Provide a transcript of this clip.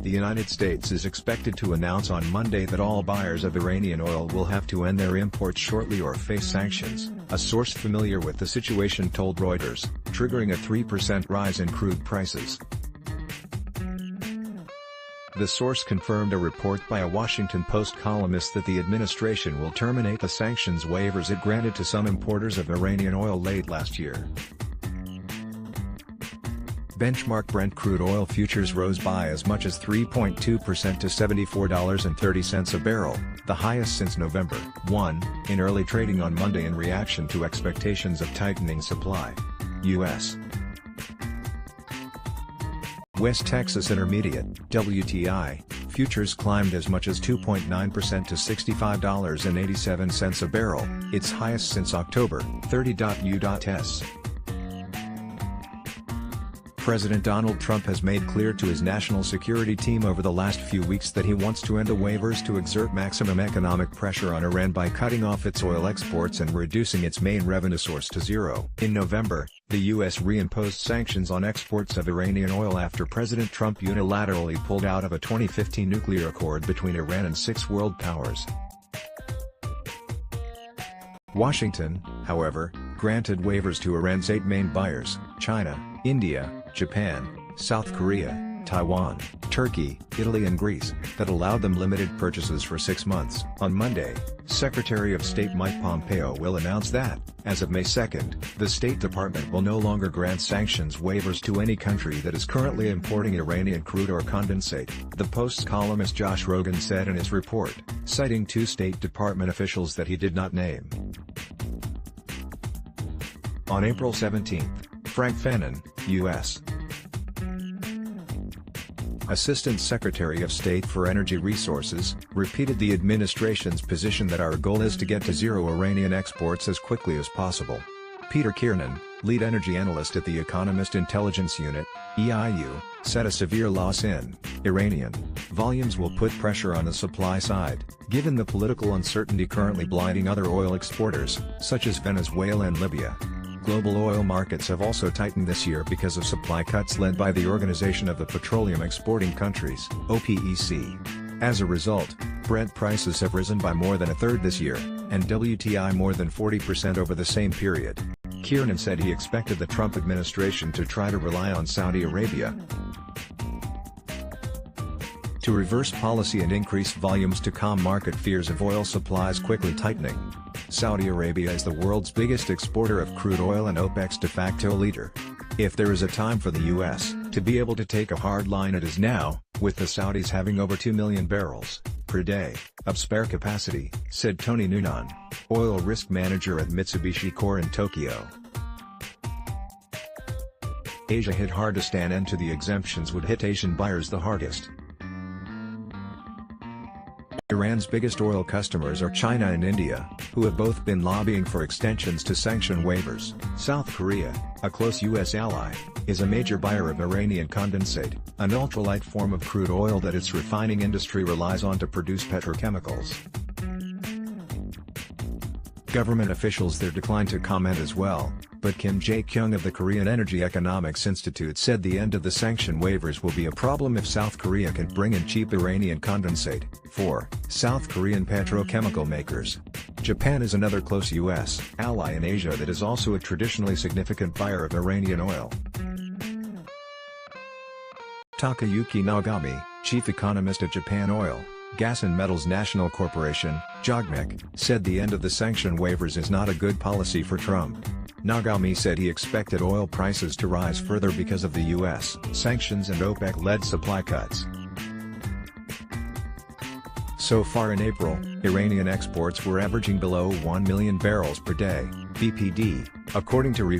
The United States is expected to announce on Monday that all buyers of Iranian oil will have to end their imports shortly or face sanctions, a source familiar with the situation told Reuters, triggering a 3% rise in crude prices. The source confirmed a report by a Washington Post columnist that the administration will terminate the sanctions waivers it granted to some importers of Iranian oil late last year. Benchmark Brent crude oil futures rose by as much as 3.2% to $74.30 a barrel, the highest since November 1, in early trading on Monday in reaction to expectations of tightening supply. U.S. West Texas Intermediate (WTI) futures climbed as much as 2.9% to $65.87 a barrel, its highest since October 30. President Donald Trump has made clear to his national security team over the last few weeks that he wants to end the waivers to exert maximum economic pressure on Iran by cutting off its oil exports and reducing its main revenue source to zero. In November, the U.S. reimposed sanctions on exports of Iranian oil after President Trump unilaterally pulled out of a 2015 nuclear accord between Iran and 6 world powers. Washington, however, granted waivers to Iran's 8 main buyers: China, India, Japan, South Korea, Taiwan, Turkey, Italy and Greece, that allowed them limited purchases for 6 months. On Monday, Secretary of State Mike Pompeo will announce that, as of May 2, the State Department will no longer grant sanctions waivers to any country that is currently importing Iranian crude or condensate, the Post's columnist Josh Rogan said in his report, citing 2 State Department officials that he did not name. On April 17, Frank Fannon, U.S. Assistant Secretary of State for Energy Resources, repeated the administration's position that our goal is to get to zero Iranian exports as quickly as possible. Peter Kiernan, lead energy analyst at the Economist Intelligence Unit, EIU, said a severe loss in Iranian volumes will put pressure on the supply side, given the political uncertainty currently blinding other oil exporters, such as Venezuela and Libya. Global oil markets have also tightened this year because of supply cuts led by the Organization of the Petroleum Exporting Countries, OPEC. As a result, Brent prices have risen by more than a third this year, and WTI more than 40% over the same period. Kiernan said he expected the Trump administration to try to rely on Saudi Arabia to reverse policy and increase volumes to calm market fears of oil supplies quickly tightening. Saudi Arabia is the world's biggest exporter of crude oil and OPEC's de facto leader. If there is a time for the U.S. to be able to take a hard line, it is now, with the Saudis having over 2 million barrels per day of spare capacity, said Tony Noonan, oil risk manager at Mitsubishi Corp in Tokyo. Asia hit hardest, and end to the exemptions would hit Asian buyers the hardest. Iran's biggest oil customers are China and India, who have both been lobbying for extensions to sanction waivers. South Korea, a close U.S. ally, is a major buyer of Iranian condensate, an ultralight form of crude oil that its refining industry relies on to produce petrochemicals. Government officials there declined to comment as well, but Kim Jae-kyung of the Korean Energy Economics Institute said the end of the sanction waivers will be a problem if South Korea can bring in cheap Iranian condensate for South Korean petrochemical makers. Japan is another close U.S. ally in Asia that is also a traditionally significant buyer of Iranian oil. Takayuki Nagami, chief economist at Japan Oil, Gas and Metals National Corporation, JOGMEC, said the end of the sanction waivers is not a good policy for Trump. Nagami said he expected oil prices to rise further because of the U.S. sanctions and OPEC-led supply cuts. So far in April, Iranian exports were averaging below 1 million barrels per day, BPD, according to